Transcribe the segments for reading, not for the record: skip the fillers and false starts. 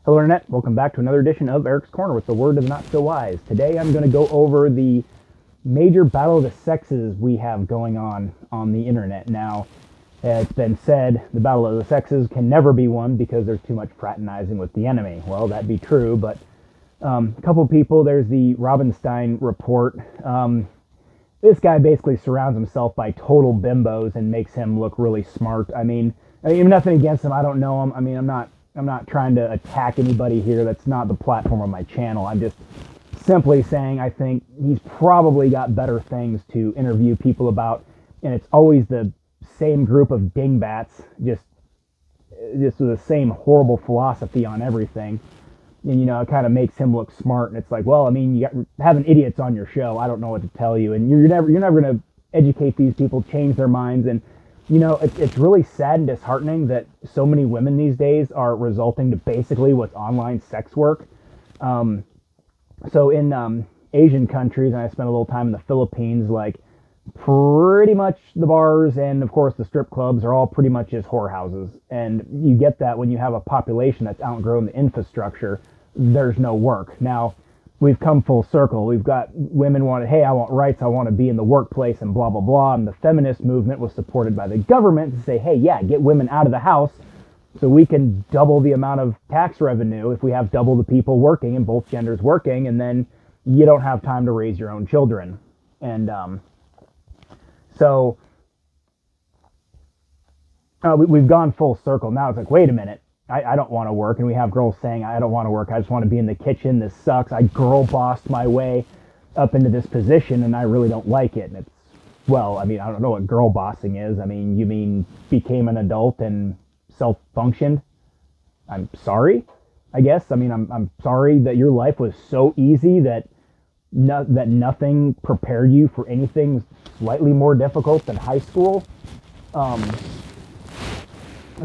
Hello Internet, welcome back to another edition of Eric's Corner with the Word of the Not So Wise. Today I'm going to go over the major battle of the sexes we have going on the Internet. Now, it's been said the battle of the sexes can never be won because there's too much fraternizing with the enemy. Well, that'd be true, but a couple people, there's the Robinstein report. This guy basically surrounds himself by total bimbos and makes him look really smart. I mean, nothing against him. I don't know him. I'm not trying to attack anybody here. That's not the platform of my channel. I'm just simply saying I think he's probably got better things to interview people about, and it's always the same group of dingbats, just with the same horrible philosophy on everything. And it kind of makes him look smart. And it's like, well, you got having idiots on your show. I don't know what to tell you, and you're never going to educate these people, change their minds. And it's really sad and disheartening that so many women these days are resulting to basically what's online sex work. So in Asian countries, and I spent a little time in the Philippines, like pretty much the bars and of course the strip clubs are all pretty much just whorehouses. And you get that when you have a population that's outgrown the infrastructure, there's no work. Now, we've come full circle. We've got women wanted, hey, I want rights, I want to be in the workplace and blah, blah, blah. And the feminist movement was supported by the government to say, hey, yeah, get women out of the house so we can double the amount of tax revenue if we have double the people working and both genders working, and then you don't have time to raise your own children. And so we've gone full circle. Now it's like, wait a minute. I don't want to work. And we have girls saying, I don't want to work. I just want to be in the kitchen. This sucks. I girl bossed my way up into this position and I really don't like it. And it's, well, I don't know what girl bossing is. You mean became an adult and self-functioned? I'm sorry, I guess. I'm sorry that your life was so easy that nothing prepared you for anything slightly more difficult than high school.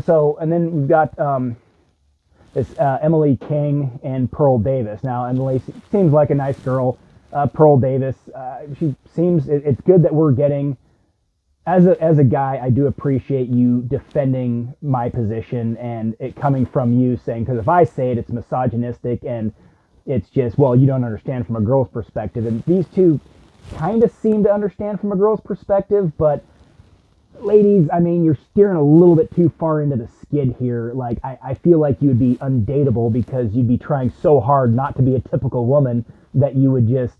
So, and then we've got this Emily King and Pearl Davis. Now, Emily seems like a nice girl. Pearl Davis, she seems, it's good that we're getting, as a guy, I do appreciate you defending my position and it coming from you saying, because if I say it, it's misogynistic and it's just, well, you don't understand from a girl's perspective. And these two kind of seem to understand from a girl's perspective, but ladies, you're steering a little bit too far into the skid here. Like, I feel like you would be undateable because you'd be trying so hard not to be a typical woman that you would just,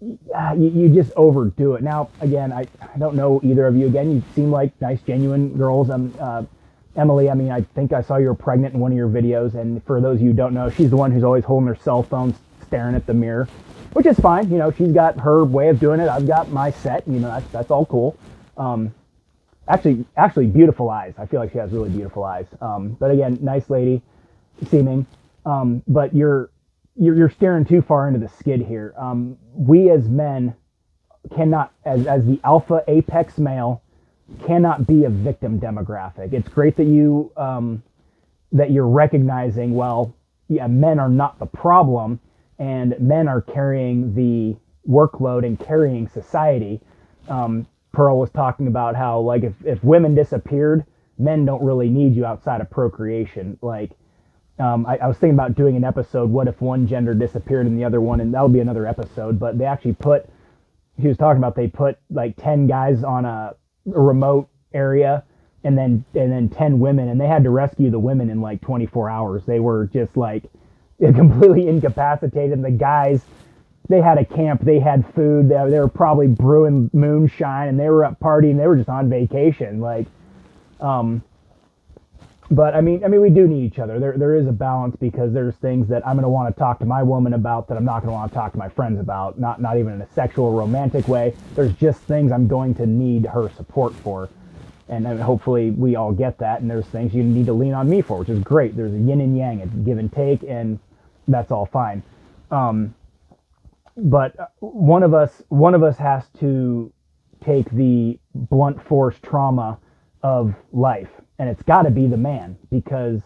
you just overdo it. Now, again, I don't know either of you. Again, you seem like nice, genuine girls. Emily, I think I saw you were pregnant in one of your videos, and for those of you who don't know, she's the one who's always holding her cell phone, staring at the mirror, which is fine. She's got her way of doing it. I've got my set. That's all cool. Actually, beautiful eyes. I feel like she has really beautiful eyes. But again, nice lady, seeming. But you're steering too far into the skid here. We as men cannot, as the alpha apex male, cannot be a victim demographic. It's great that you're recognizing, well, yeah, men are not the problem, and men are carrying the workload and carrying society. Pearl was talking about how, like, if women disappeared, men don't really need you outside of procreation. Like, I was thinking about doing an episode, what if one gender disappeared and the other one, and that'll be another episode, but they actually he was talking about, they put like 10 guys on a remote area and then 10 women, and they had to rescue the women in like 24 hours. They were just like completely incapacitated. And the guys, they had a camp, they had food, they were probably brewing moonshine, and they were up partying, they were just on vacation. Like, but we do need each other. There is a balance, because there's things that I'm going to want to talk to my woman about that I'm not going to want to talk to my friends about, not even in a sexual, romantic way. There's just things I'm going to need her support for. And hopefully we all get that, and there's things you need to lean on me for, which is great. There's a yin and yang, it's give and take, and that's all fine. But one of us has to take the blunt force trauma of life, and it's got to be the man, because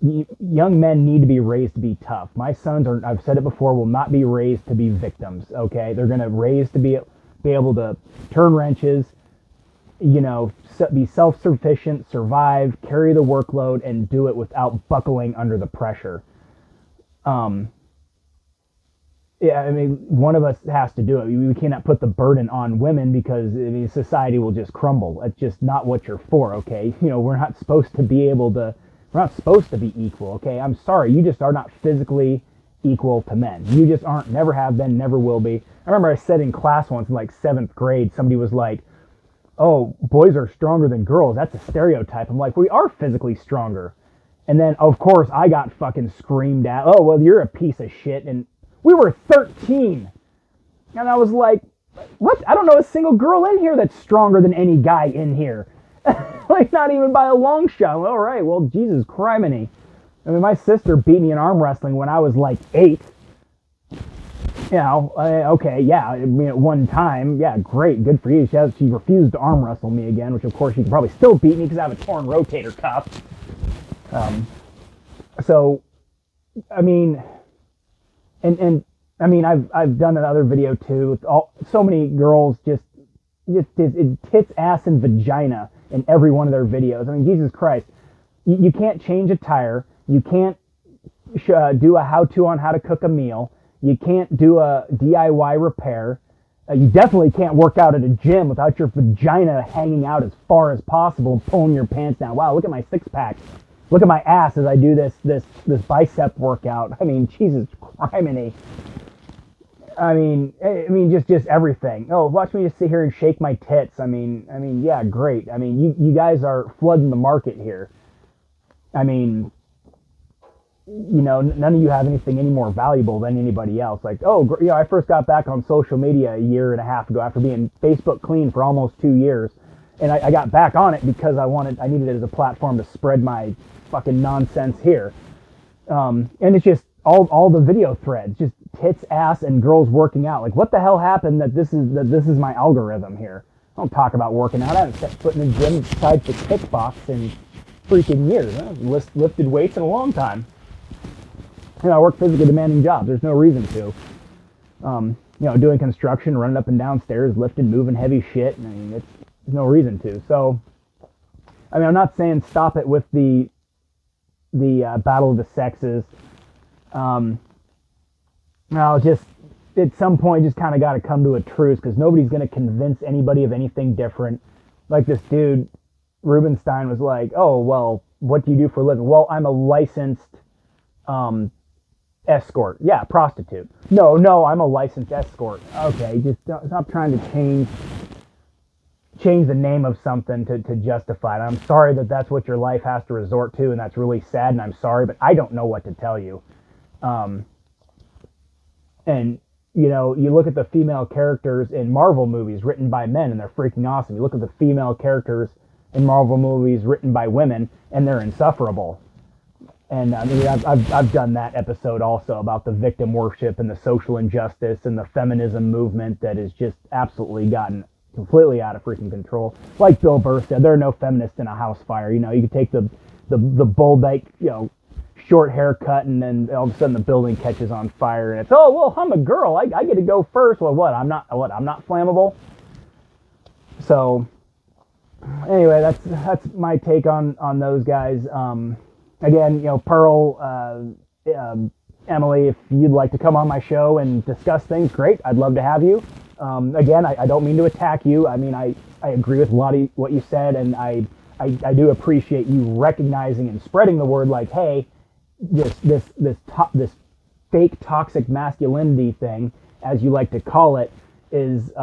young men need to be raised to be tough. My sons are, I've said it before, will not be raised to be victims. Okay, they're going to raise to be able to turn wrenches, be self-sufficient, survive, carry the workload, and do it without buckling under the pressure. Yeah, I mean, one of us has to do it. We cannot put the burden on women because, I mean, society will just crumble. It's just not what you're for, okay? We're not supposed to be we're not supposed to be equal, okay? I'm sorry, you just are not physically equal to men. You just aren't, never have been, never will be. I remember I said in class once in like 7th grade, somebody was like, oh, boys are stronger than girls. That's a stereotype. I'm like, we are physically stronger. And then, of course, I got fucking screamed at. Oh, well, you're a piece of shit. And we were 13. And I was like, what? I don't know a single girl in here that's stronger than any guy in here. Like, not even by a long shot. All right, well, Jesus criminy. I mean, my sister beat me in arm wrestling when I was like 8. Okay, yeah, I mean, at one time, yeah, great, good for you. She refused to arm wrestle me again, which of course she could probably still beat me because I have a torn rotator cuff. So, I mean, and I mean, I've done another video too with so many girls just tits, ass, and vagina in every one of their videos. I mean, Jesus Christ, you can't change a tire, you can't do a how-to on how to cook a meal. You can't do a DIY repair. You definitely can't work out at a gym without your vagina hanging out as far as possible and pulling your pants down. Wow, look at my six-pack. Look at my ass as I do this bicep workout. I mean, Jesus criminy. I mean, just everything. Oh, watch me just sit here and shake my tits. I mean, yeah, great. I mean, you guys are flooding the market here. I mean, none of you have anything any more valuable than anybody else. Like, oh, I first got back on social media a year and a half ago after being Facebook clean for almost 2 years. And I got back on it because I needed it as a platform to spread my fucking nonsense here. And it's just all the video threads, just tits, ass, and girls working out. Like, what the hell happened that this is my algorithm here? I don't talk about working out. I haven't set foot in the gym besides the kickbox in freaking years. I haven't lifted weights in a long time. I work physically demanding jobs. There's no reason to. Doing construction, running up and down stairs, lifting, moving heavy shit. I mean, there's no reason to. So, I mean, I'm not saying stop it with the battle of the sexes. Just at some point, just kind of got to come to a truce because nobody's going to convince anybody of anything different. Like this dude, Rubenstein, was like, "Oh, well, what do you do for a living?" Well, I'm a licensed escort. Yeah, prostitute. No, I'm a licensed escort. Okay, just stop trying to change the name of something to justify it. I'm sorry that's what your life has to resort to, and that's really sad, and I'm sorry, but I don't know what to tell you. And, you look at the female characters in Marvel movies written by men, and they're freaking awesome. You look at the female characters in Marvel movies written by women, and they're insufferable. And I mean, I've done that episode also about the victim worship and the social injustice and the feminism movement that has just absolutely gotten completely out of freaking control. Like Bill Burr said, there are no feminists in a house fire. You could take the bull dyke, short haircut, and then all of a sudden the building catches on fire, and it's, oh, well, I'm a girl, I get to go first. Well, I'm not flammable. So anyway, that's my take on those guys. Again, Pearl, Emily, if you'd like to come on my show and discuss things, great. I'd love to have you. Again, I don't mean to attack you. I mean, I agree with a lot of what you said, and I do appreciate you recognizing and spreading the word, like, hey, this fake toxic masculinity thing, as you like to call it, is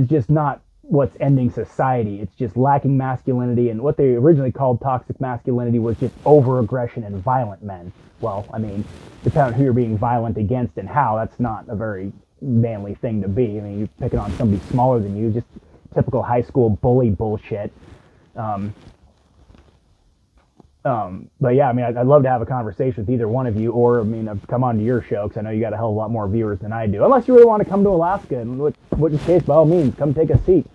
just not what's ending society. It's just lacking masculinity, and what they originally called toxic masculinity was just over-aggression and violent men. Well, I mean, depending on who you're being violent against and how, that's not a very manly thing to be. I mean, you're picking on somebody smaller than you, just typical high school bully bullshit. But yeah, I mean, I'd love to have a conversation with either one of you, or, I mean, I've come on to your show because I know you got a hell of a lot more viewers than I do. Unless you really want to come to Alaska, in which case, by all means, come take a seat.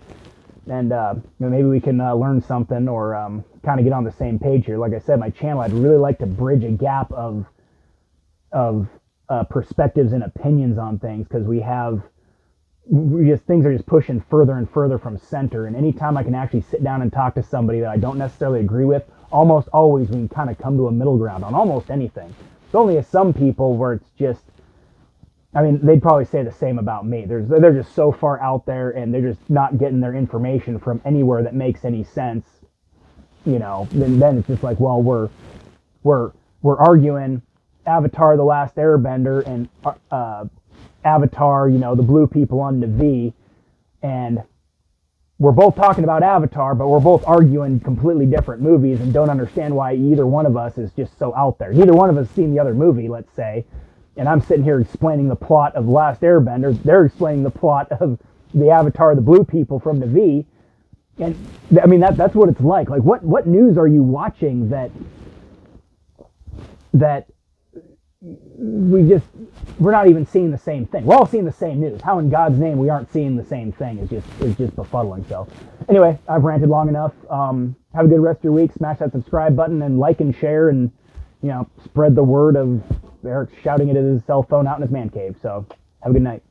And maybe we can learn something, or kind of get on the same page here. Like I said, my channel, I'd really like to bridge a gap of perspectives and opinions on things, because we have things are just pushing further and further from center. And anytime I can actually sit down and talk to somebody that I don't necessarily agree with, almost always we can kind of come to a middle ground on almost anything. It's only some people where it's just, I mean, they'd probably say the same about me. They're just so far out there, and they're just not getting their information from anywhere that makes any sense. Then it's just like, well, we're arguing Avatar: The Last Airbender and Avatar, the blue people on Na'vi, and we're both talking about Avatar, but we're both arguing completely different movies and don't understand why either one of us is just so out there. Neither one of us has seen the other movie, let's say, and I'm sitting here explaining the plot of Last Airbender. They're explaining the plot of the Avatar: The Blue People from Na'vi, and I mean that's what it's like. Like, what news are you watching that we're not even seeing the same thing? We're all seeing the same news. How in God's name we aren't seeing the same thing is just befuddling. So anyway, I've ranted long enough. Have a good rest of your week. Smash that subscribe button and like and share, and spread the word of Eric shouting it at his cell phone out in his man cave. So have a good night.